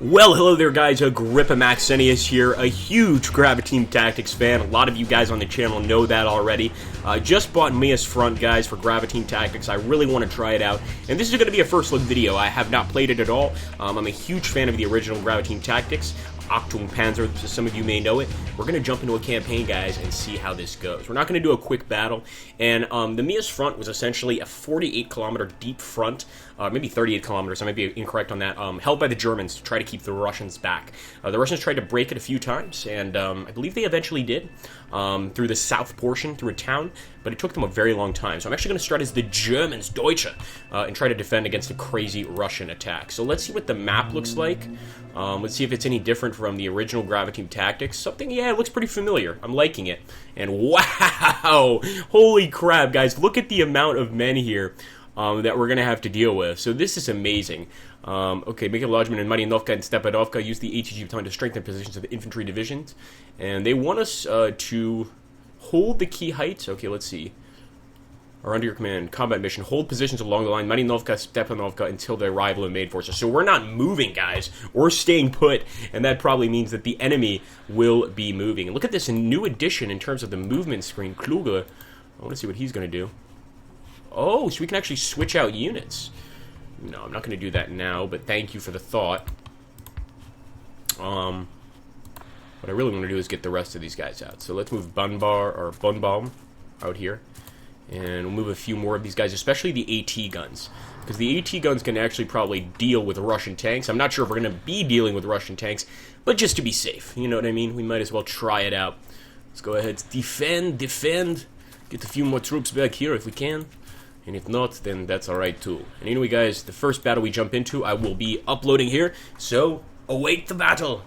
Well, hello there guys, Agrippa Maxenius here, a huge Graviteam Tactics fan. A lot of you guys on the channel know that already. Just bought Mius-Front, guys, for Graviteam Tactics. I really want to try it out, and this is going to be a first look video. I have not played it at all. I'm a huge fan of the original Graviteam Tactics. Achtung Panzer, so some of you may know it. We're going to jump into a campaign, guys, and see how this goes. We're not going to do a quick battle, and the Mius-Front was essentially a 48-kilometer deep front, maybe 38 kilometers, I might be incorrect on that, held by the Germans to try to keep the Russians back. The Russians tried to break it a few times, and I believe they eventually did, through the south portion, through a town, but it took them a very long time. So I'm actually going to start as the Germans, Deutsche, and try to defend against a crazy Russian attack. So let's see what the map looks like. Let's see if it's any different from the original Graviteam Tactics. Something, yeah, it looks pretty familiar. I'm liking it. And wow! Holy crap, guys. Look at the amount of men here that we're going to have to deal with. So this is amazing. Okay, make a lodgment in Marinovka and Stepanovka. Use the ATG battalion to strengthen positions of the infantry divisions. And they want us to hold the key heights. Okay, let's see. Are under your command. Combat mission. Hold positions along the line. Marinovka, Stepanovka until the arrival of main forces. So we're not moving, guys. We're staying put. And that probably means that the enemy will be moving. And look at this new addition in terms of the movement screen. Kluge. I want to see what he's going to do. Oh, so we can actually switch out units. No, I'm not going to do that now, but thank you for the thought. What I really want to do is get the rest of these guys out. So let's move Bunbaum out here. And we'll move a few more of these guys, especially the AT guns. Because the AT guns can actually probably deal with Russian tanks. I'm not sure if we're going to be dealing with Russian tanks, but just to be safe. You know what I mean? We might as well try it out. Let's go ahead. Defend. Get a few more troops back here if we can. And if not, then that's alright too. And anyway, guys, the first battle we jump into, I will be uploading here. So, await the battle.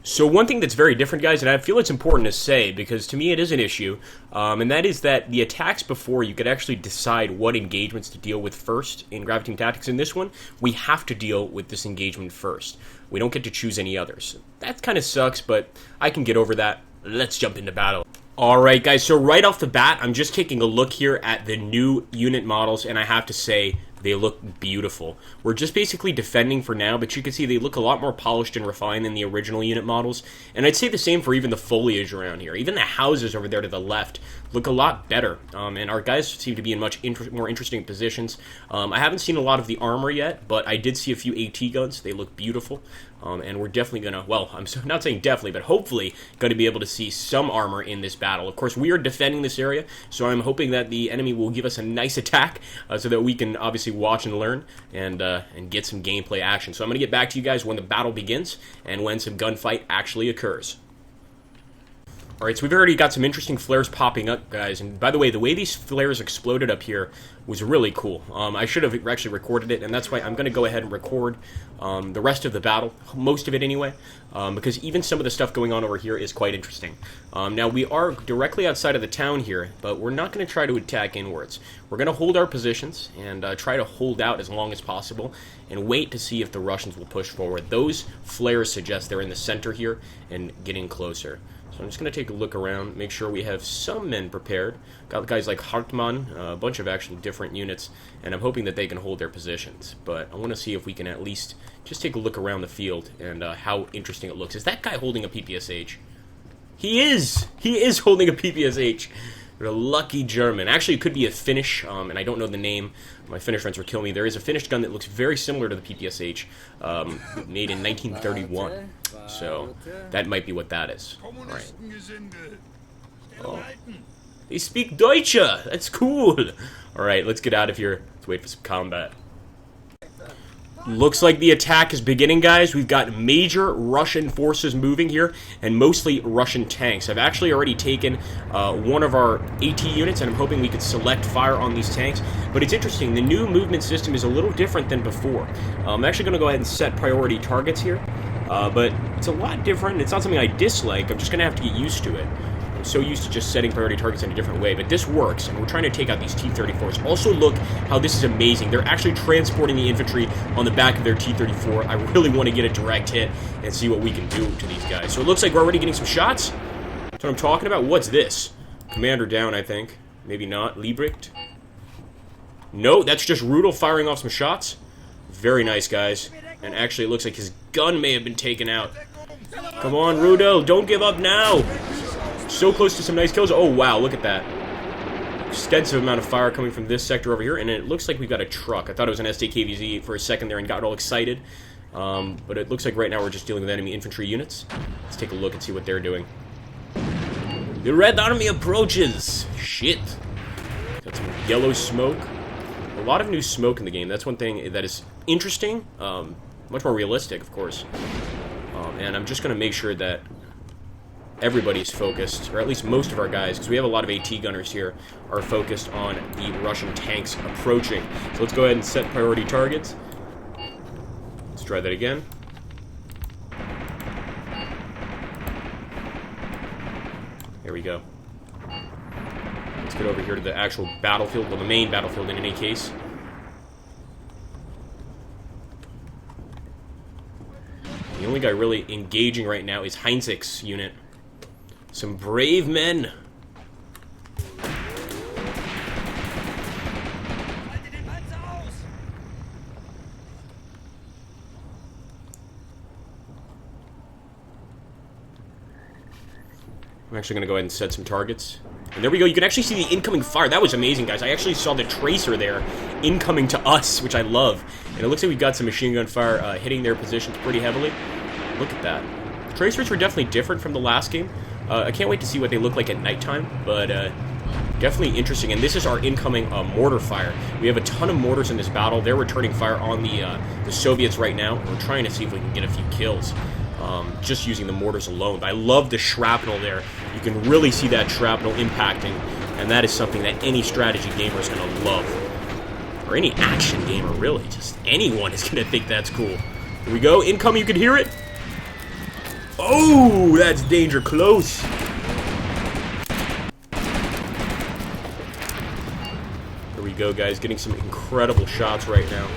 So one thing that's very different, guys, and I feel it's important to say, because to me it is an issue, and that is that the attacks before, you could actually decide what engagements to deal with first in Graviteam Tactics. In this one, we have to deal with this engagement first. We don't get to choose any others. That kind of sucks, but I can get over that. Let's jump into battle. Alright, guys, so right off the bat, I'm just taking a look here at the new unit models, and I have to say, they look beautiful. We're just basically defending for now, but you can see they look a lot more polished and refined than the original unit models. And I'd say the same for even the foliage around here. Even the houses over there to the left look a lot better. And our guys seem to be in much more interesting positions. I haven't seen a lot of the armor yet, but I did see a few AT guns. They look beautiful. And we're definitely going to, well, I'm not saying definitely, but hopefully going to be able to see some armor in this battle. Of course, we are defending this area, so I'm hoping that the enemy will give us a nice attack so that we can obviously watch and learn and get some gameplay action. So I'm going to get back to you guys when the battle begins and when some gunfight actually occurs. Alright, so we've already got some interesting flares popping up, guys. And by the way these flares exploded up here was really cool. I should have actually recorded it, and that's why I'm going to go ahead and record the rest of the battle, most of it anyway, because even some of the stuff going on over here is quite interesting. Now, we are directly outside of the town here, but we're not going to try to attack inwards. We're going to hold our positions and try to hold out as long as possible and wait to see if the Russians will push forward. Those flares suggest they're in the center here and getting closer. So I'm just going to take a look around, make sure we have some men prepared. Got guys like Hartmann, a bunch of actually different units, and I'm hoping that they can hold their positions. But I want to see if we can at least just take a look around the field and how interesting it looks. Is that guy holding a PPSH? He is! He is holding a PPSH! They're a lucky German. Actually, it could be a Finnish, and I don't know the name. My Finnish friends will kill me. There is a Finnish gun that looks very similar to the PPSH, made in 1931. So, that might be what that is. Alright. Oh. They speak Deutsche! That's cool! Alright, let's get out of here. Let's wait for some combat. Looks like the attack is beginning, guys. We've got major Russian forces moving here, and mostly Russian tanks. I've actually already taken one of our AT units, and I'm hoping we could select fire on these tanks. But it's interesting, the new movement system is a little different than before. I'm actually going to go ahead and set priority targets here, but it's a lot different. It's not something I dislike. I'm just going to have to get used to it. I'm so used to just setting priority targets in a different way, but this works, and we're trying to take out these T-34s. Also, look how this is amazing. They're actually transporting the infantry on the back of their T-34. I really want to get a direct hit and see what we can do to these guys. So it looks like we're already getting some shots. That's what I'm talking about. What's this? Commander down, I think. Maybe not. Liebricht. No, that's just Rudel firing off some shots. Very nice, guys. And actually, it looks like his gun may have been taken out. Come on, Rudo, don't give up now. So close to some nice kills. Oh, wow, look at that. Extensive amount of fire coming from this sector over here, and it looks like we got a truck. I thought it was an SDKVZ for a second there and got all excited. But it looks like right now we're just dealing with enemy infantry units. Let's take a look and see what they're doing. The Red Army approaches! Shit. Got some yellow smoke. A lot of new smoke in the game. That's one thing that is interesting. Much more realistic, of course. And I'm just going to make sure that everybody's focused, or at least most of our guys, because we have a lot of AT gunners here, are focused on the Russian tanks approaching. So let's go ahead and set priority targets. Let's try that again. There we go. Let's get over here to the actual battlefield, well, the main battlefield in any case. The only guy really engaging right now is Heinzig's unit. Some brave men. I'm actually going to go ahead and set some targets. And there we go. You can actually see the incoming fire. That was amazing, guys. I actually saw the tracer there incoming to us, which I love. And it looks like we got some machine gun fire hitting their positions pretty heavily. Look at that. The tracers were definitely different from the last game. I can't wait to see what they look like at nighttime, but definitely interesting. And this is our incoming mortar fire. We have a ton of mortars in this battle. They're returning fire on the Soviets right now. We're trying to see if we can get a few kills, just using the mortars alone. But I love the shrapnel there. You can really see that shrapnel impacting, and that is something that any strategy gamer is going to love. Or any action gamer, really. Just anyone is going to think that's cool. Here we go. Incoming, you can hear it. Oh, that's danger close. There we go, guys. Getting some incredible shots right now.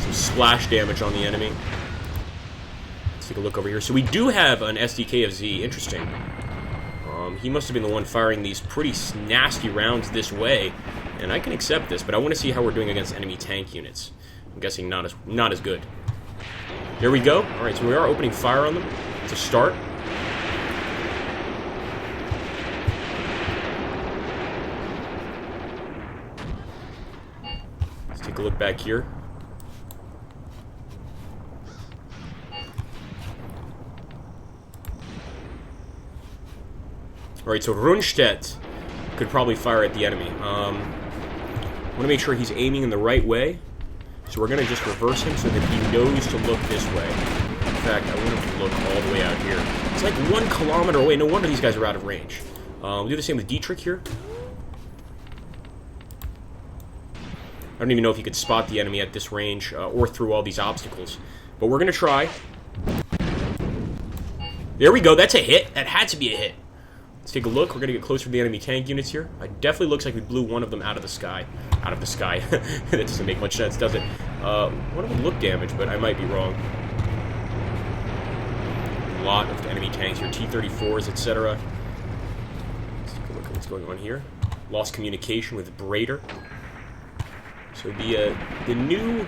Some splash damage on the enemy. Let's take a look over here. So we do have an SDKFZ. Interesting. He must have been the one firing these pretty nasty rounds this way. And I can accept this, but I want to see how we're doing against enemy tank units. I'm guessing not as good. There we go. Alright, so we are opening fire on them to start. Let's take a look back here. Alright, so Rundstedt could probably fire at the enemy. I want to make sure he's aiming in the right way. So we're going to just reverse him so that he knows to look this way. In fact, I want him to look all the way out here. It's like 1 kilometer away. No wonder these guys are out of range. We'll do the same with Dietrich here. I don't even know if he could spot the enemy at this range or through all these obstacles. But we're going to try. There we go. That's a hit. That had to be a hit. Let's take a look. We're going to get closer to the enemy tank units here. It definitely looks like we blew one of them out of the sky. Out of the sky. That doesn't make much sense, does it? One of them looked damaged, but I might be wrong. A lot of enemy tanks here. T-34s, etc. Let's take a look at what's going on here. Lost communication with Brader. So the new...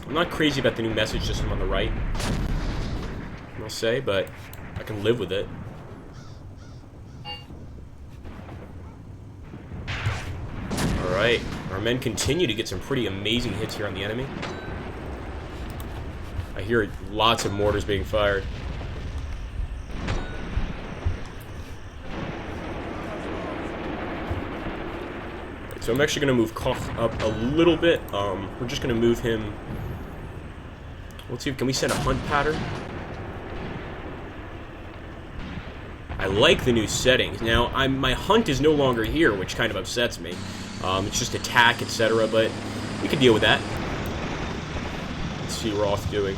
I'm not crazy about the new message system on the right, I'll say, but I can live with it. Alright, our men continue to get some pretty amazing hits here on the enemy. I hear lots of mortars being fired. Right, so I'm actually going to move Koch up a little bit. We're just going to move him... Let's see, can we set a hunt pattern? I like the new settings. Now, my hunt is no longer here, which kind of upsets me. It's just attack, etc., but we can deal with that. Let's see what Roth doing.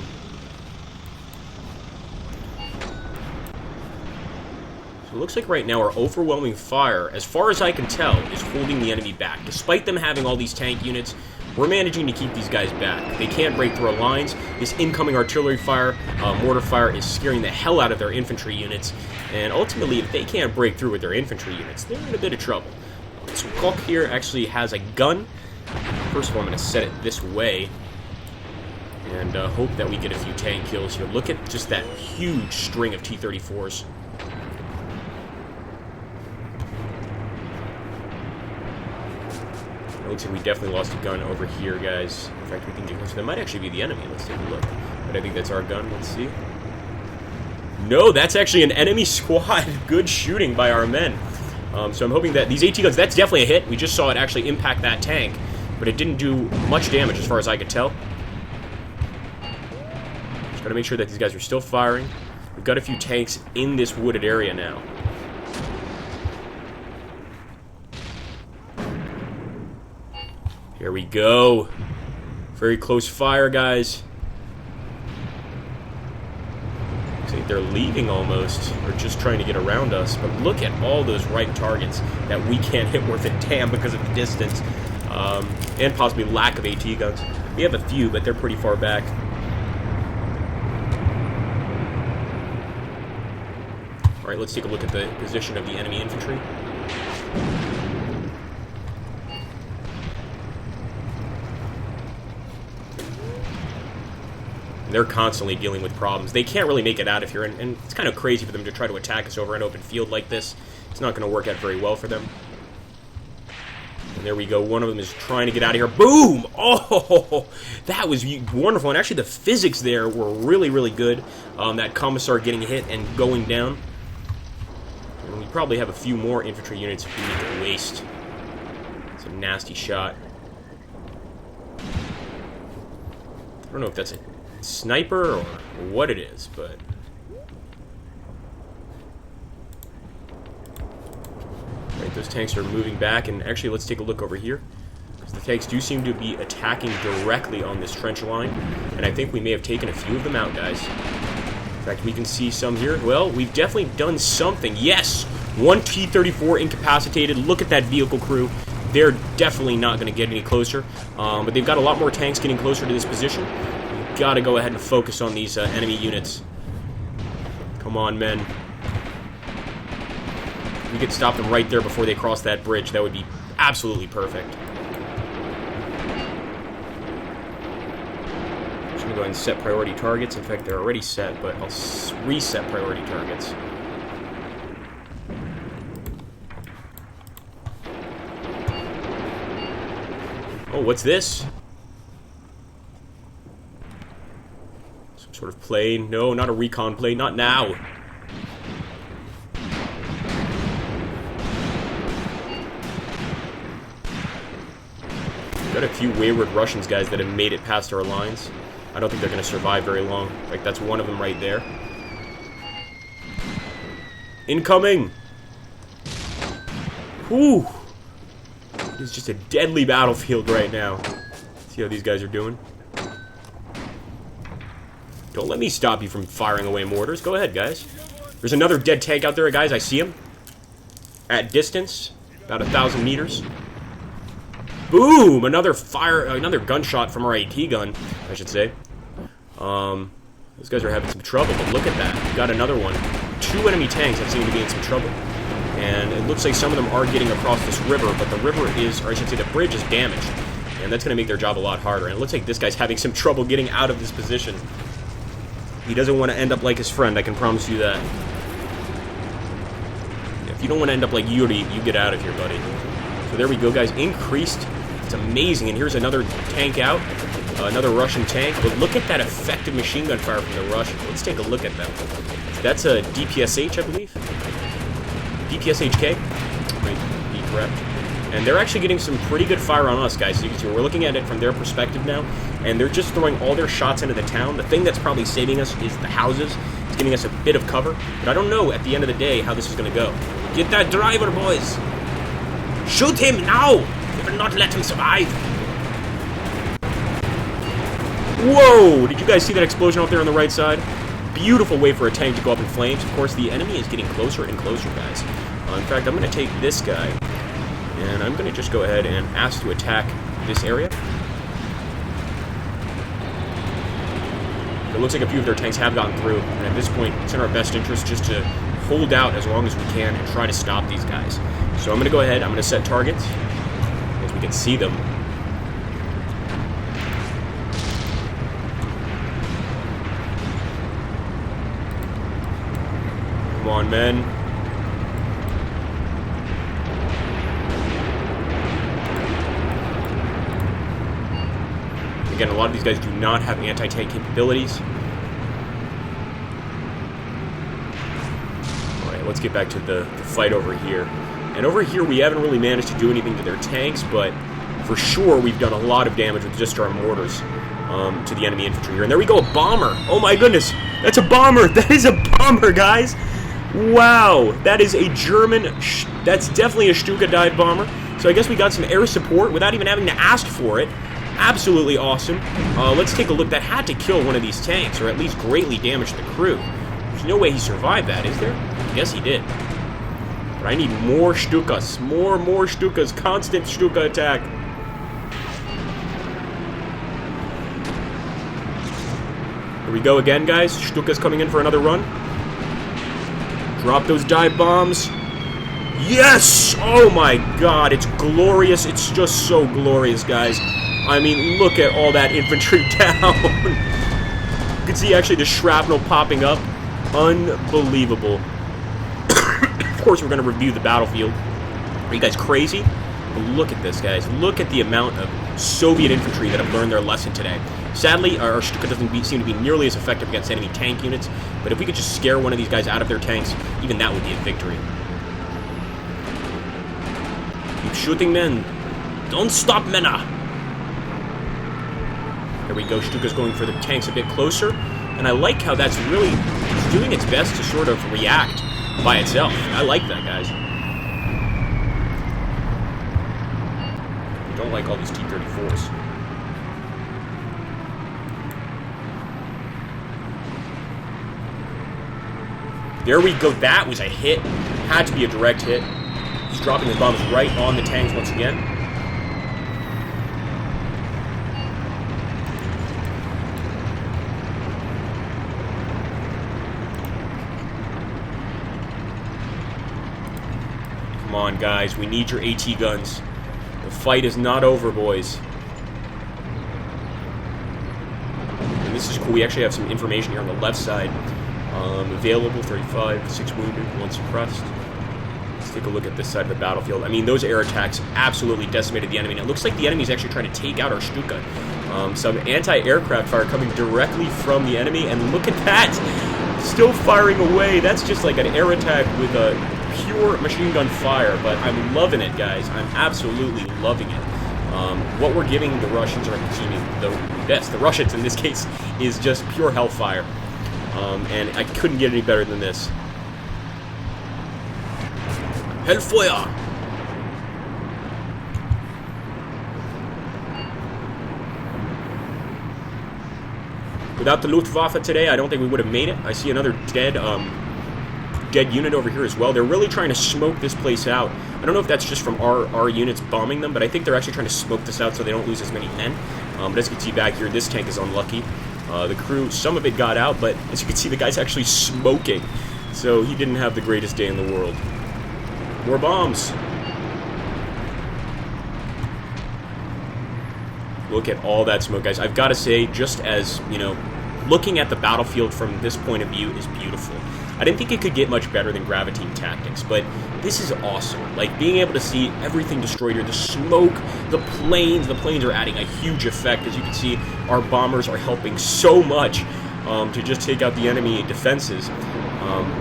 So it looks like right now our overwhelming fire, as far as I can tell, is holding the enemy back. Despite them having all these tank units, we're managing to keep these guys back. They can't break through our lines. This incoming artillery fire, mortar fire, is scaring the hell out of their infantry units. And ultimately, if they can't break through with their infantry units, they're in a bit of trouble. So Koch here actually has a gun. First of all, I'm going to set it this way. and hope that we get a few tank kills here. Look at just that huge string of T-34s. It looks like we definitely lost a gun over here, guys. In fact, we can get closer. That might actually be the enemy. Let's take a look. But I think that's our gun. Let's see. No, that's actually an enemy squad. Good shooting by our men. So I'm hoping that these AT guns, that's definitely a hit. We just saw it actually impact that tank, but it didn't do much damage as far as I could tell. Just gotta make sure that these guys are still firing. We've got a few tanks in this wooded area now. Here we go. Very close fire, guys. Looks like they're leaving almost, or just trying to get around us. But look at all those right targets that we can't hit worth a damn because of the distance. And possibly lack of AT guns. We have a few, but they're pretty far back. Alright, let's take a look at the position of the enemy infantry. They're constantly dealing with problems. They can't really make it out of here, and it's kind of crazy for them to try to attack us over an open field like this. It's not going to work out very well for them. And there we go. One of them is trying to get out of here. Boom! Oh, that was wonderful. And actually, the physics there were really, really good. That commissar getting hit and going down. And we probably have a few more infantry units if we need to waste. It's a nasty shot. I don't know if that's a sniper or what it is, but right, those tanks are moving back. And actually, let's take a look over here, because the tanks do seem to be attacking directly on this trench line, and I think we may have taken a few of them out, guys. In fact, we can see some here. Well, we've definitely done something. Yes, one T-34 incapacitated. Look at that vehicle crew. They're definitely not going to get any closer, but they've got a lot more tanks getting closer to this position. Gotta go ahead and focus on these enemy units. Come on, men. We could stop them right there before they cross that bridge. That would be absolutely perfect. Just gonna go ahead and set priority targets. In fact, they're already set, but I'll reset priority targets. Oh, what's this? Sort of plane. No, not a recon plane. Not now. Got a few wayward Russians, guys, that have made it past our lines. I don't think they're going to survive very long. Like, that's one of them right there. Incoming! Whew! It's just a deadly battlefield right now. See how these guys are doing? Don't let me stop you from firing away mortars. Go ahead, guys. There's another dead tank out there, guys. I see him. At distance. About 1,000 meters. Boom! Another gunshot from our AT gun, I should say. Those guys are having some trouble, but look at that. We've got another one. 2 enemy tanks that seem to be in some trouble. And it looks like some of them are getting across this river, but the river is, or I should say the bridge is damaged. And that's going to make their job a lot harder. And it looks like this guy's having some trouble getting out of this position. He doesn't want to end up like his friend, I can promise you that. If you don't want to end up like Yuri, you get out of here, buddy. So there we go, guys. Increased. It's amazing. And here's another tank out. Another Russian tank. But look at that effective machine gun fire from the Russians. Let's take a look at them. That's a DPSH, I believe. DPSHK. Might be correct. And they're actually getting some pretty good fire on us, guys. So you can see we're looking at it from their perspective now. And they're just throwing all their shots into the town. The thing that's probably saving us is the houses. It's giving us a bit of cover. But I don't know at the end of the day how this is going to go. Get that driver, boys! Shoot him now! We will not let him survive! Whoa! Did you guys see that explosion out there on the right side? Beautiful way for a tank to go up in flames. Of course, the enemy is getting closer and closer, guys. In fact, I'm going to take this guy. And I'm going to just go ahead and ask to attack this area. It looks like a few of their tanks have gotten through. And at this point, it's in our best interest just to hold out as long as we can and try to stop these guys. So I'm going to go ahead. I'm going to set targets as we can see them. on, men. Again, a lot of these guys do not have anti-tank capabilities. Alright, let's get back to the fight over here. And over here, we haven't really managed to do anything to their tanks, but for sure, we've done a lot of damage with just our mortars to the enemy infantry here. And there we go, a bomber! Oh my goodness! That's a bomber! That is a bomber, guys! Wow! That is a German... That's definitely a Stuka dive bomber. So I guess we got some air support without even having to ask for it. Absolutely awesome. Let's take a look. That had to kill one of these tanks, or at least greatly damage the crew. There's no way he survived that, is there? I guess he did. But I need more Stukas. More Stukas. Constant Stuka attack. Here we go again, guys. Stuka's coming in for another run. Drop those dive bombs. Yes! Oh my god, it's glorious. It's just so glorious, guys. I mean, look at all that infantry down. You can see actually the shrapnel popping up. Unbelievable. Of course, we're going to review the battlefield. Are you guys crazy? But look at this, guys. Look at the amount of Soviet infantry that have learned their lesson today. Sadly, our Stuka doesn't seem to be nearly as effective against enemy tank units, but if we could just scare one of these guys out of their tanks, even that would be a victory. Keep shooting, men. Don't stop, Mena. There we go. Stuka's going for the tanks a bit closer, and I like how that's really doing its best to sort of react by itself. I like that, guys. I don't like all these T-34s. There we go. That was a hit. Had to be a direct hit. He's dropping his bombs right on the tanks once again. Come on, guys. We need your AT guns. The fight is not over, boys. And this is cool. We actually have some information here on the left side. Available, 35, 6 wounded, 1 suppressed. Let's take a look at this side of the battlefield. I mean, those air attacks absolutely decimated the enemy. And it looks like the enemy's actually trying to take out our Stuka. Some anti-aircraft fire coming directly from the enemy. And look at that! Still firing away. That's just like an air attack with a pure machine gun fire. But I'm loving it, guys. I'm absolutely loving it. What we're giving the Russians, or the Russians in this case, is just pure hellfire. And I couldn't get any better than this. Hellfeuer! Without the Luftwaffe today, I don't think we would have made it. I see another dead unit over here as well. They're really trying to smoke this place out. I don't know if that's just from our units bombing them, but I think they're actually trying to smoke this out so they don't lose as many men. But as you can see back here, this tank is unlucky. The crew, some of it got out, but as you can see, the guy's actually smoking. So he didn't have the greatest day in the world. More bombs. Look at all that smoke, guys. I've got to say, just as, you know, looking at the battlefield from this point of view is beautiful. I didn't think it could get much better than Graviteam tactics, but this is awesome. Like, being able to see everything destroyed here, the smoke, the planes are adding a huge effect. As you can see, our bombers are helping so much to just take out the enemy defenses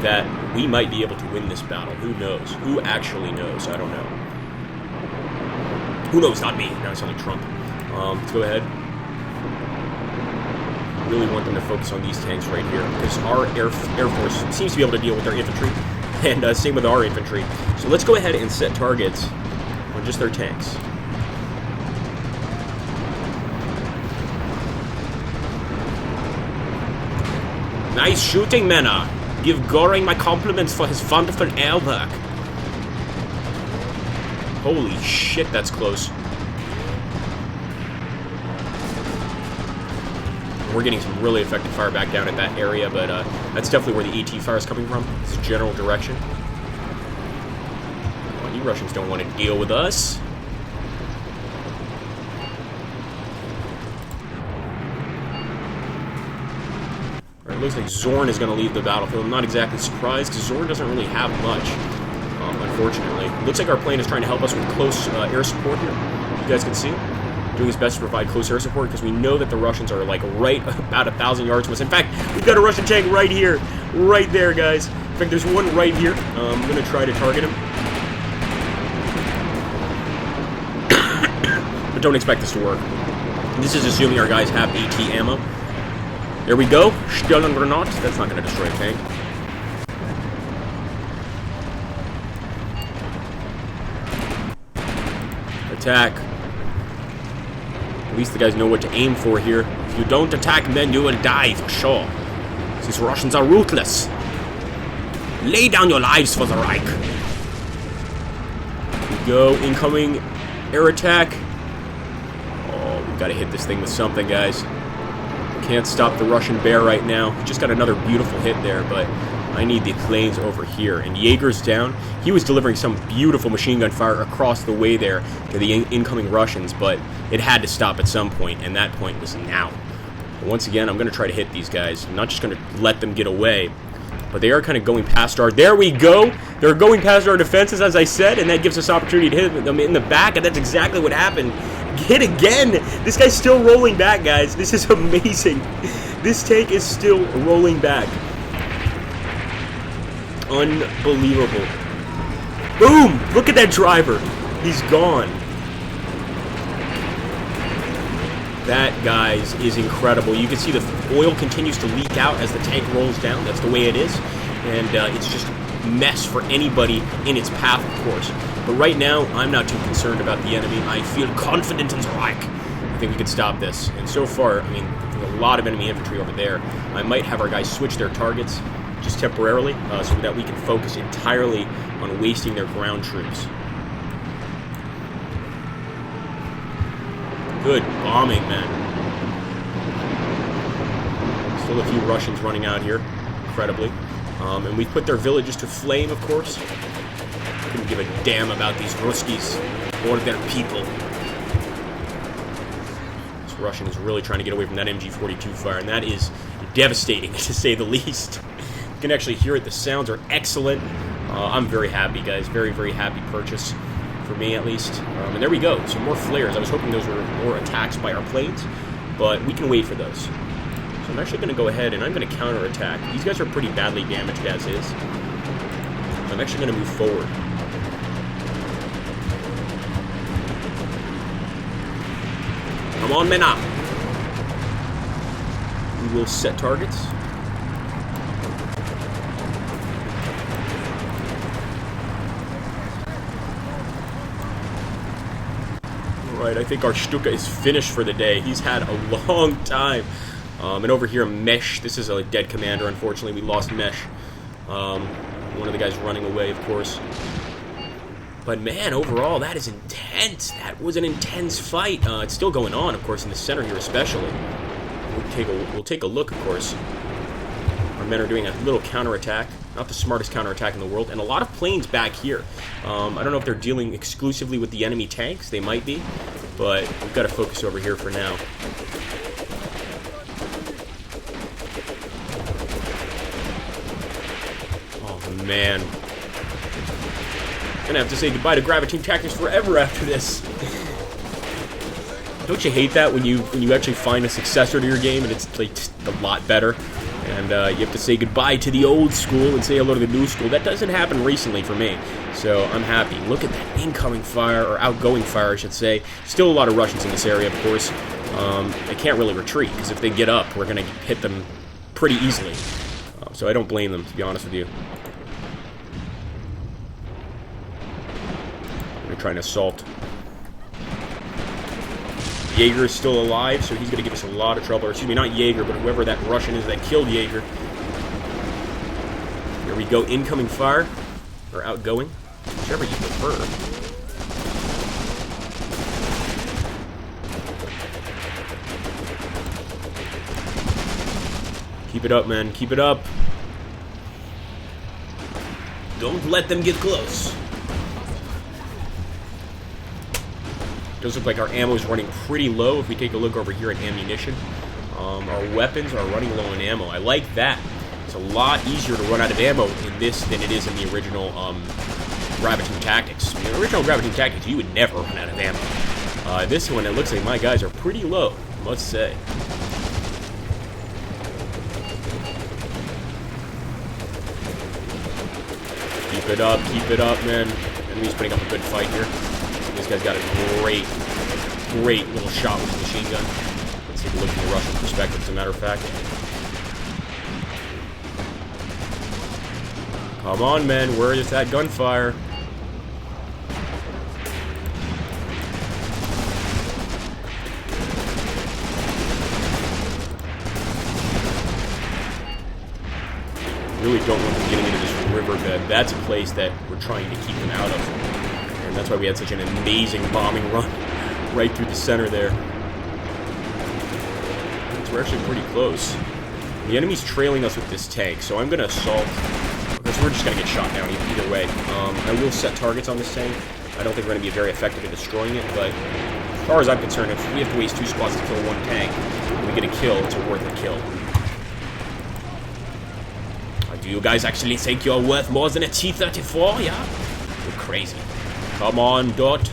that we might be able to win this battle. Who knows? Who actually knows? I don't know. Who knows? Not me. Now I sound like Trump. Let's go ahead. Really want them to focus on these tanks right here, because our Air Force seems to be able to deal with their infantry, and same with our infantry. So let's go ahead and set targets on just their tanks. Nice shooting, Mena! Give Goring my compliments for his wonderful air work. Holy shit, that's close. We're getting some really effective fire back down at that area, but that's definitely where the AT fire is coming from. It's a general direction. Well, you Russians don't want to deal with us. Alright, looks like Zorn is going to leave the battlefield. I'm not exactly surprised, because Zorn doesn't really have much, unfortunately. Looks like our plane is trying to help us with close air support here. You guys can see. Doing his best to provide close air support, because we know that the Russians are, like, right about 1,000 yards from us. In fact, we've got a Russian tank right here. Right there, guys. In fact, there's one right here. I'm going to try to target him. But don't expect this to work. This is assuming our guys have AT ammo. There we go. Stellengranat. That's not going to destroy a tank. Attack. At least the guys know what to aim for here. If you don't attack, then you will die for sure. These Russians are ruthless. Lay down your lives for the Reich. Here we go. Incoming air attack. Oh, we've got to hit this thing with something, guys. Can't stop the Russian bear right now. He just got another beautiful hit there, but I need the planes over here. And Jaeger's down. He was delivering some beautiful machine gun fire across the way there to the incoming Russians, but it had to stop at some point, and that point was now. But once again, I'm going to try to hit these guys. I'm not just going to let them get away, but they are kind of going past our... There we go! They're going past our defenses, as I said, and that gives us opportunity to hit them in the back, and that's exactly what happened. Hit again! This guy's still rolling back, guys. This is amazing. This tank is still rolling back. Unbelievable. Boom! Look at that driver. He's gone. That, guys, is incredible. You can see the oil continues to leak out as the tank rolls down. That's the way it is. And it's just a mess for anybody in its path, of course. But right now, I'm not too concerned about the enemy. I feel confident in the Reich. I think we can stop this. And so far, I mean, there's a lot of enemy infantry over there. I might have our guys switch their targets just temporarily so that we can focus entirely on wasting their ground troops. Good bombing, man. Still a few Russians running out here, incredibly. And we've put their villages to flame, of course. Couldn't give a damn about these Ruskies or their people. This Russian is really trying to get away from that MG42 fire, and that is devastating, to say the least. You can actually hear it. The sounds are excellent. I'm very happy, guys. Very, very happy purchase. For me, at least. And there we go. Some more flares. I was hoping those were more attacks by our planes, but we can wait for those. So I'm actually going to go ahead and I'm going to counterattack. These guys are pretty badly damaged as is. I'm actually going to move forward. Come on, men up. We will set targets. Right, I think our Stuka is finished for the day. He's had a long time. And over here, Mesh. This is a dead commander, unfortunately. We lost Mesh. One of the guys running away, of course. But man, overall, that is intense. That was an intense fight. It's still going on, of course, in the center here especially. We'll take a look, of course. Our men are doing a little counterattack. Not the smartest counterattack in the world. And a lot of planes back here. I don't know if they're dealing exclusively with the enemy tanks. They might be. But we've got to focus over here for now. Oh, man. Gonna have to say goodbye to Graviteam tactics forever after this. Don't you hate that when you actually find a successor to your game and it's like a lot better? And you have to say goodbye to the old school and say hello to the new school. That doesn't happen recently for me, so I'm happy. Look at that incoming fire, or outgoing fire, I should say. Still a lot of Russians in this area, of course. They can't really retreat, because if they get up, we're going to hit them pretty easily. So I don't blame them, to be honest with you. They're trying to assault. Jaeger is still alive, so he's going to give us a lot of trouble. Or, excuse me, not Jaeger, but whoever that Russian is that killed Jaeger. Here we go, incoming fire. Or outgoing. Whichever you prefer. Keep it up, man. Keep it up. Don't let them get close. Does look like our ammo is running pretty low if we take a look over here at ammunition. Our weapons are running low on ammo. I like that. It's a lot easier to run out of ammo in this than it is in the original Graviteam Tactics. In the original Graviteam Tactics, you would never run out of ammo. This one, it looks like my guys are pretty low, I must say. Keep it up, man. Enemy's putting up a good fight here. This guy's got a great little shot with his machine gun. Let's take a look from the Russian perspective, as a matter of fact. Come on, man. Where is that gunfire? Really don't want them getting into this riverbed. That's a place that we're trying to keep them out of. And that's why we had such an amazing bombing run right through the center there. So we're actually pretty close. The enemy's trailing us with this tank, so I'm going to assault. Because we're just going to get shot down either way. I will set targets on this tank. I don't think we're going to be very effective at destroying it, but as far as I'm concerned, if we have to waste 2 squads to kill 1 tank, and we get a kill, it's a worth a kill. Do you guys actually think you're worth more than a T-34? Yeah? You're crazy. Come on, Dot.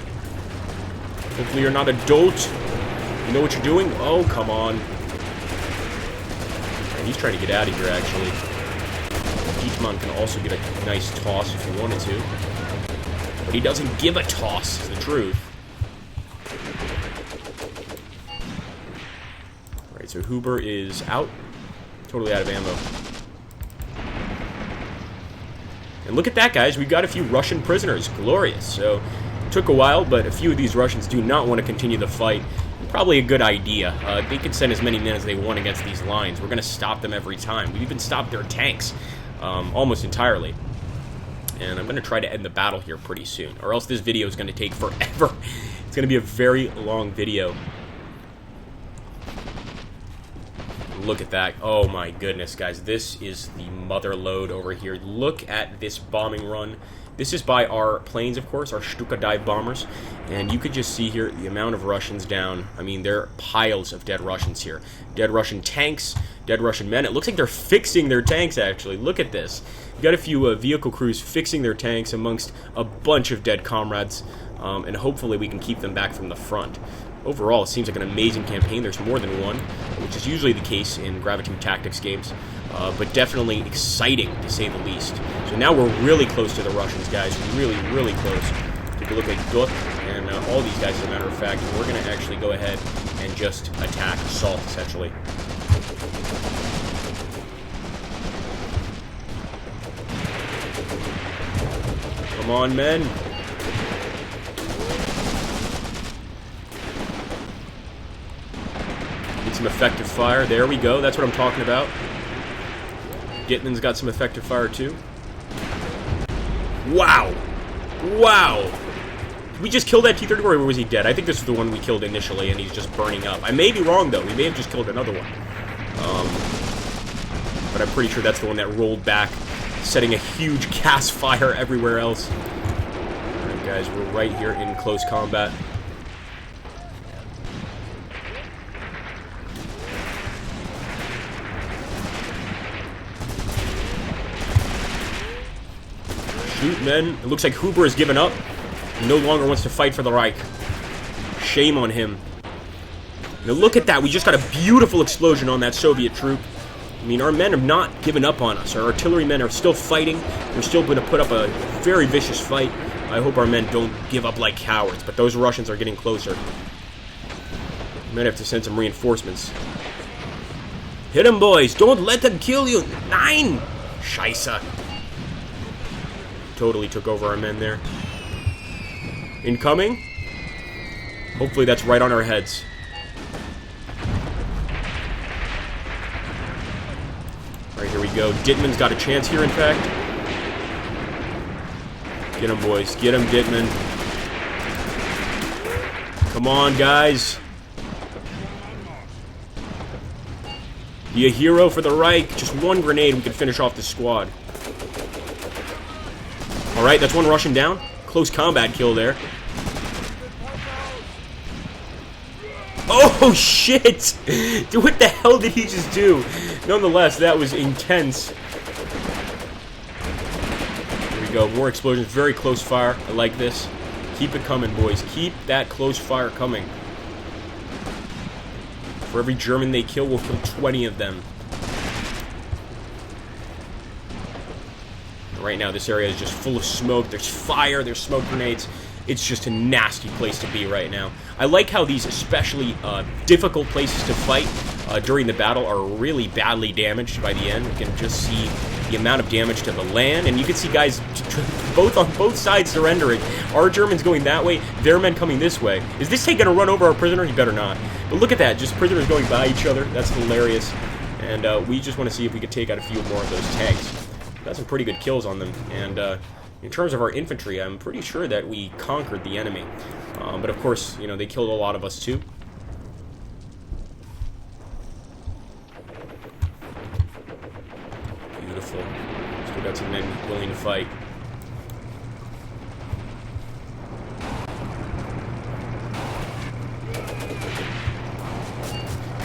Hopefully you're not a dolt. You know what you're doing? Oh, come on. Right, he's trying to get out of here, actually. Dietmar can also get a nice toss if he wanted to. But he doesn't give a toss, is the truth. Alright, so Huber is out. Totally out of ammo. And look at that, guys. We got a few Russian prisoners. Glorious. So, it took a while, but a few of these Russians do not want to continue the fight. Probably a good idea. They could send as many men as they want against these lines. We're going to stop them every time. We've even stopped their tanks almost entirely. And I'm going to try to end the battle here pretty soon, or else this video is going to take forever. It's going to be a very long video. Look at that. Oh my goodness, guys. This is the mother load over here. Look at this bombing run. This is by our planes, of course, our Stuka dive bombers. And you could just see here the amount of Russians down. I mean, there are piles of dead Russians here. Dead Russian tanks, dead Russian men. It looks like they're fixing their tanks, actually. Look at this. We've got a few vehicle crews fixing their tanks amongst a bunch of dead comrades. And hopefully we can keep them back from the front. Overall, it seems like an amazing campaign. There's more than one, which is usually the case in Graviteam Tactics games, but definitely exciting, to say the least. So now we're really close to the Russians, guys. Really, really close. Take a look at Dut and all these guys, as a matter of fact. We're going to actually go ahead and just attack, assault, essentially. Come on, men. Some effective fire. There we go. That's what I'm talking about. Gitman's got some effective fire too. Wow. Wow. Did we just kill that T-34 or was he dead? I think this is the one we killed initially and he's just burning up. I may be wrong though. We may have just killed another one. But I'm pretty sure that's the one that rolled back, setting a huge gas fire everywhere else. Alright guys, we're right here in close combat. Shoot, men. It looks like Huber has given up. He no longer wants to fight for the Reich. Shame on him. Now look at that. We just got a beautiful explosion on that Soviet troop. I mean, our men have not given up on us. Our artillery men are still fighting. They're still going to put up a very vicious fight. I hope our men don't give up like cowards, but those Russians are getting closer. We might have to send some reinforcements. Hit them, boys. Don't let them kill you. Nein! Scheiße. Totally took over our men there. Incoming. Hopefully that's right on our heads. Alright, here we go. Dittman's got a chance here, in fact. Get him, boys. Get him, Dittman. Come on, guys. Be a hero for the Reich. Just one grenade, we can finish off this squad. Alright, that's one Russian down. Close combat kill there. Oh, Oh shit! Dude, what the hell did he just do? Nonetheless, that was intense. Here we go, more explosions, very close fire. I like this. Keep it coming, boys. Keep that close fire coming. For every German they kill, we'll kill 20 of them. Right now, this area is just full of smoke. There's fire, there's smoke grenades. It's just a nasty place to be right now. I like how these especially difficult places to fight during the battle are really badly damaged by the end. You can just see the amount of damage to the land, and you can see guys on both sides surrendering. Our Germans going that way, their men coming this way. Is this tank going to run over our prisoner? He better not. But look at that, just prisoners going by each other. That's hilarious. And we just want to see if we could take out a few more of those tanks. Got some pretty good kills on them, and in terms of our infantry, I'm pretty sure that we conquered the enemy. But of course, you know, they killed a lot of us too. Beautiful. Still got some men willing to fight.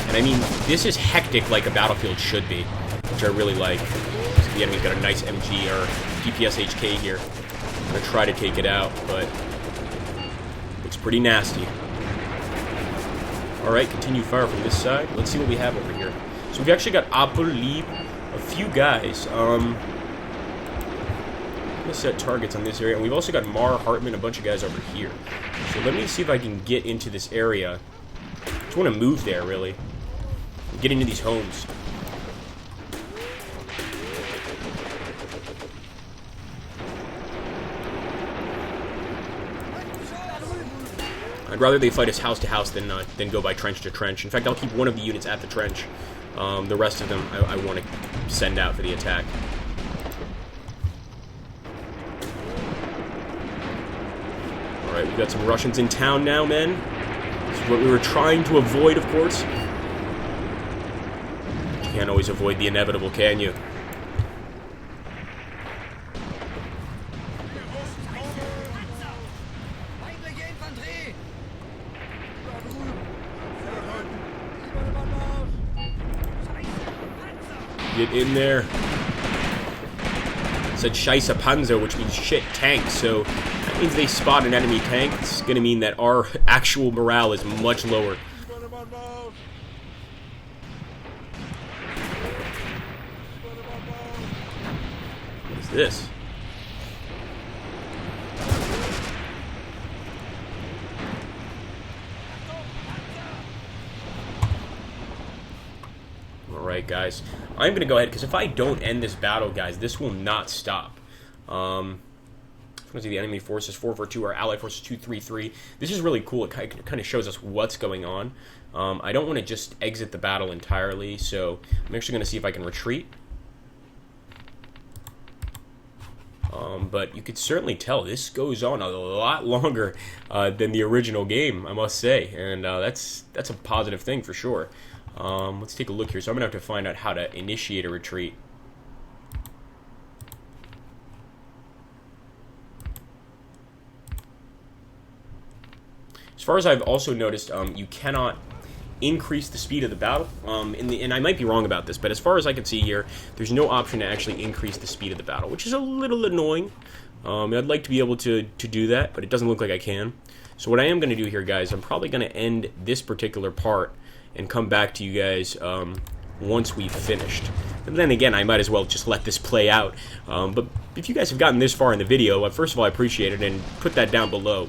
And I mean, this is hectic like a battlefield should be, which I really like. The enemy's got a nice MG or DPS HK here. I'm gonna try to take it out, but looks pretty nasty. Alright, continue fire from this side. Let's see what we have over here. So we've actually got Apple, Lieb, a few guys. I'm gonna set targets on this area, and we've also got Mar, Hartman, a bunch of guys over here. So let me see if I can get into this area. I just want to move there, really. Get into these homes. I'd rather they fight us house to house than go by trench to trench. In fact, I'll keep one of the units at the trench. The rest of them I want to send out for the attack. Alright, we've got some Russians in town now, men. This is what we were trying to avoid, of course. You can't always avoid the inevitable, can you? Get in there. It said Scheisse Panzer, which means shit tank, so that means they spot an enemy tank. It's gonna mean that our actual morale is much lower. What is this? Alright, guys. I'm going to go ahead, because if I don't end this battle, guys, this will not stop. See the enemy forces 442, our allied forces 233. This is really cool. It kind of shows us what's going on. I don't want to just exit the battle entirely, so I'm actually going to see if I can retreat. But you could certainly tell this goes on a lot longer than the original game, I must say, and that's a positive thing for sure. Let's take a look here. So I'm going to have to find out how to initiate a retreat. As far as I've also noticed, you cannot increase the speed of the battle. And I might be wrong about this, but as far as I can see here, there's no option to actually increase the speed of the battle, which is a little annoying. I'd like to be able to do that, but it doesn't look like I can. So what I am going to do here, guys, I'm probably going to end this particular part and come back to you guys once we've finished. And then again, I might as well just let this play out. But if you guys have gotten this far in the video, first of all, I appreciate it, and put that down below,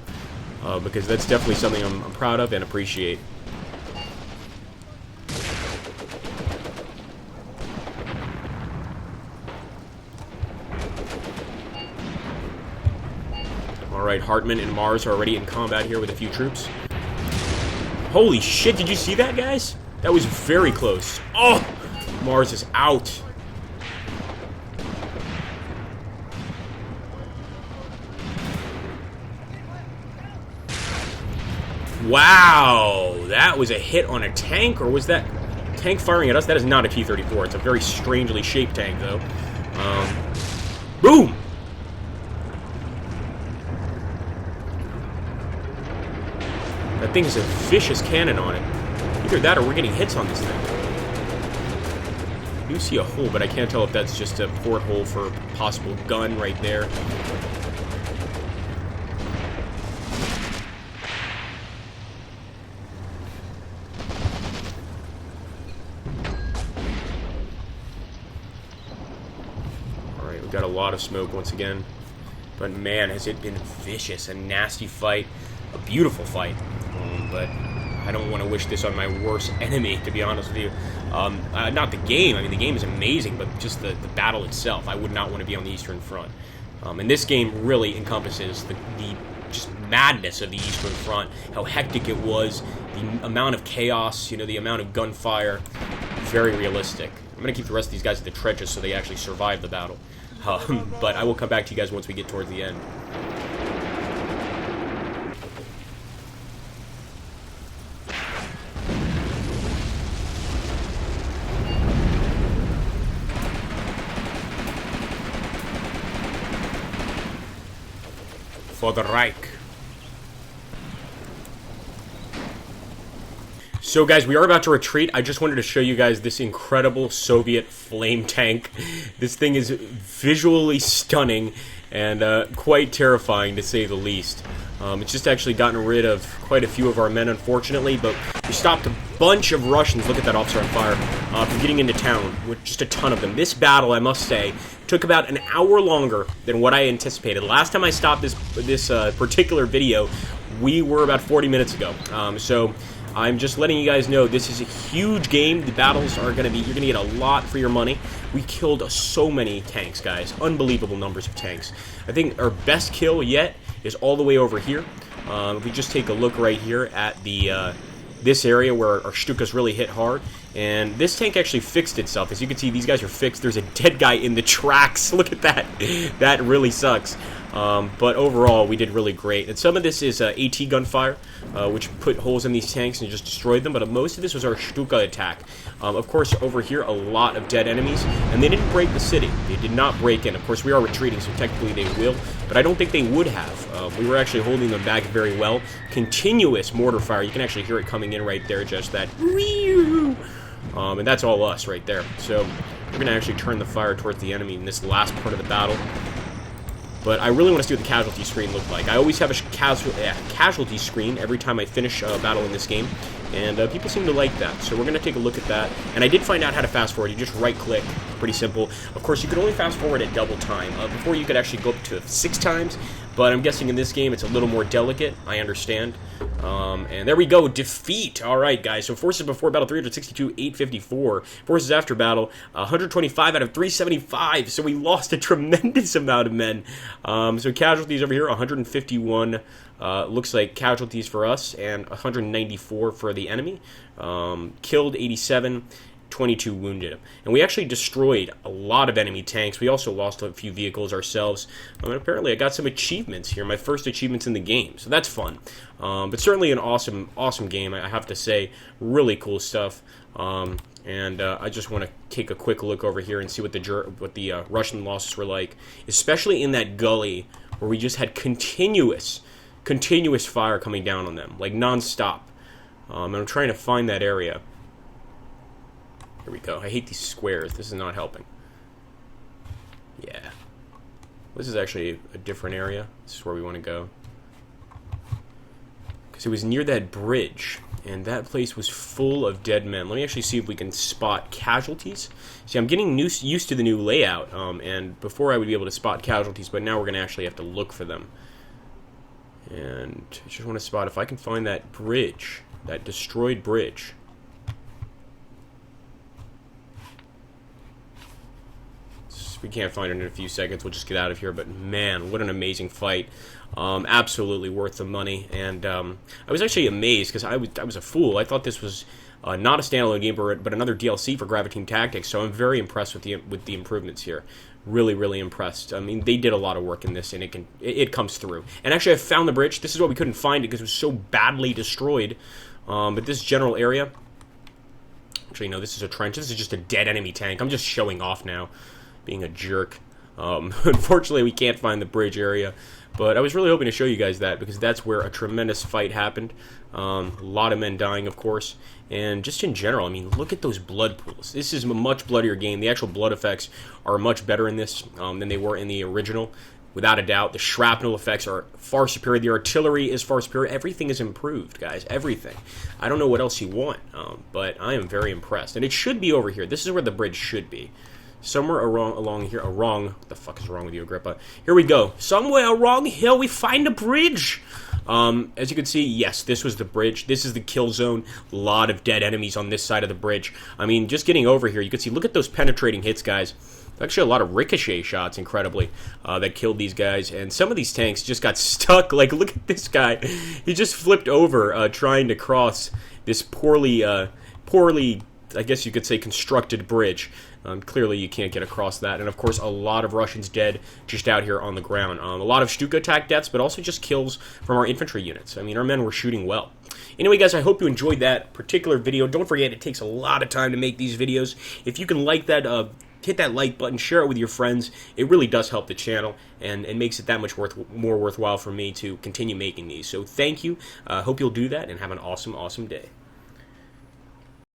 because that's definitely something I'm proud of and appreciate. Alright, Hartman and Mars are already in combat here with a few troops. Holy shit, did you see that, guys? That was very close. Oh! Mars is out. Wow! That was a hit on a tank, or was that tank firing at us? That is not a T-34. It's a very strangely shaped tank, though. Boom! That thing has a vicious cannon on it. Either that or we're getting hits on this thing. I do see a hole, but I can't tell if that's just a porthole for a possible gun right there. Alright, we've got a lot of smoke once again. But man, has it been vicious. A nasty fight. A beautiful fight. But I don't want to wish this on my worst enemy, to be honest with you. Not the game. I mean, the game is amazing, but just the battle itself. I would not want to be on the Eastern Front. And this game really encompasses the just madness of the Eastern Front, how hectic it was, the amount of chaos, you know, the amount of gunfire. Very realistic. I'm going to keep the rest of these guys at the trenches so they actually survive the battle. But I will come back to you guys once we get towards the end. For the Reich. So guys, we are about to retreat. I just wanted to show you guys this incredible Soviet flame tank. This thing is visually stunning and quite terrifying, to say the least. It's just actually gotten rid of quite a few of our men, unfortunately, but we stopped a bunch of Russians, look at that officer on fire, from getting into town, with just a ton of them. This battle, I must say, took about an hour longer than what I anticipated. Last time I stopped this particular video, we were about 40 minutes ago. So I'm just letting you guys know this is a huge game. The battles are going to be, you're going to get a lot for your money. We killed so many tanks, guys. Unbelievable numbers of tanks. I think our best kill yet is all the way over here. If we just take a look right here at the this area where our Stukas really hit hard. And this tank actually fixed itself. As you can see, these guys are fixed. There's a dead guy in the tracks. Look at that. That really sucks. But overall, we did really great. And some of this is AT gunfire, which put holes in these tanks and just destroyed them. But most of this was our Stuka attack. Of course, over here, a lot of dead enemies. And they didn't break the city. They did not break in. Of course, we are retreating, so technically they will. But I don't think they would have. We were actually holding them back very well. Continuous mortar fire. You can actually hear it coming in right there. Just that. And that's all us right there. So we're going to actually turn the fire towards the enemy in this last part of the battle. But I really want to see what the casualty screen looked like. I always have a casualty screen every time I finish a battle in this game, and people seem to like that. So we're going to take a look at that. And I did find out how to fast forward. You just right-click. Pretty simple. Of course, you could only fast forward at double time. Before, you could actually go up to 6 times, but I'm guessing in this game it's a little more delicate. I understand. And there we go. Defeat. All right, guys. So forces before battle, 362, 854. Forces after battle, 125 out of 375. So we lost a tremendous amount of men. So casualties over here, 151. Looks like casualties for us, and 194 for the enemy. Killed 87. 22 wounded. And we actually destroyed a lot of enemy tanks. We also lost a few vehicles ourselves. And apparently I got some achievements here, my first achievements in the game. So that's fun. But certainly an awesome game, I have to say. Really cool stuff. And I just want to take a quick look over here and see what the Russian losses were like. Especially in that gully where we just had continuous fire coming down on them. Like non-stop. And I'm trying to find that area. Here we go. I hate these squares. This is not helping. Yeah. This is actually a different area. This is where we want to go. Because it was near that bridge, and that place was full of dead men. Let me actually see if we can spot casualties. See, I'm getting used to the new layout, and before I would be able to spot casualties, but now we're going to actually have to look for them. And I just want to spot if I can find that bridge, that destroyed bridge. We can't find it in a few seconds. We'll just get out of here. But man, what an amazing fight! Absolutely worth the money. And I was actually amazed because I was a fool. I thought this was not a standalone game, but another DLC for Graviteam Tactics. So I'm very impressed with the improvements here. Really impressed. I mean, they did a lot of work in this, and it comes through. And actually, I found the bridge. This is why we couldn't find it because it was so badly destroyed. But this general area. Actually, no, this is a trench. This is just a dead enemy tank. I'm just showing off now. Being a jerk. Unfortunately, we can't find the bridge area, But I was really hoping to show you guys that, because that's where a tremendous fight happened. A lot of men dying, of course. And just in general, I mean, look at those blood pools. This is a much bloodier game. The actual blood effects are much better in this than they were in the original. Without a doubt, the shrapnel effects are far superior. The artillery is far superior. Everything is improved, guys. Everything. I don't know what else you want, but I am very impressed. And it should be over here. This is where the bridge should be. Somewhere along here. What the fuck is wrong with you, Agrippa? Here we go. Somewhere along here we find a bridge. As you can see, yes, this was the bridge. This is the kill zone. A lot of dead enemies on this side of the bridge. I mean, just getting over here, you can see, look at those penetrating hits, guys. Actually, a lot of ricochet shots, incredibly, that killed these guys. And some of these tanks just got stuck. Like, look at this guy. He just flipped over trying to cross this poorly, I guess you could say, constructed bridge. Clearly, you can't get across that. And, of course, a lot of Russians dead just out here on the ground. A lot of Stuka attack deaths, but also just kills from our infantry units. I mean, our men were shooting well. Anyway, guys, I hope you enjoyed that particular video. Don't forget, it takes a lot of time to make these videos. If you can like that, hit that like button, share it with your friends. It really does help the channel, and it makes it that much more worthwhile for me to continue making these. So thank you. Hope you'll do that, and have an awesome, awesome day.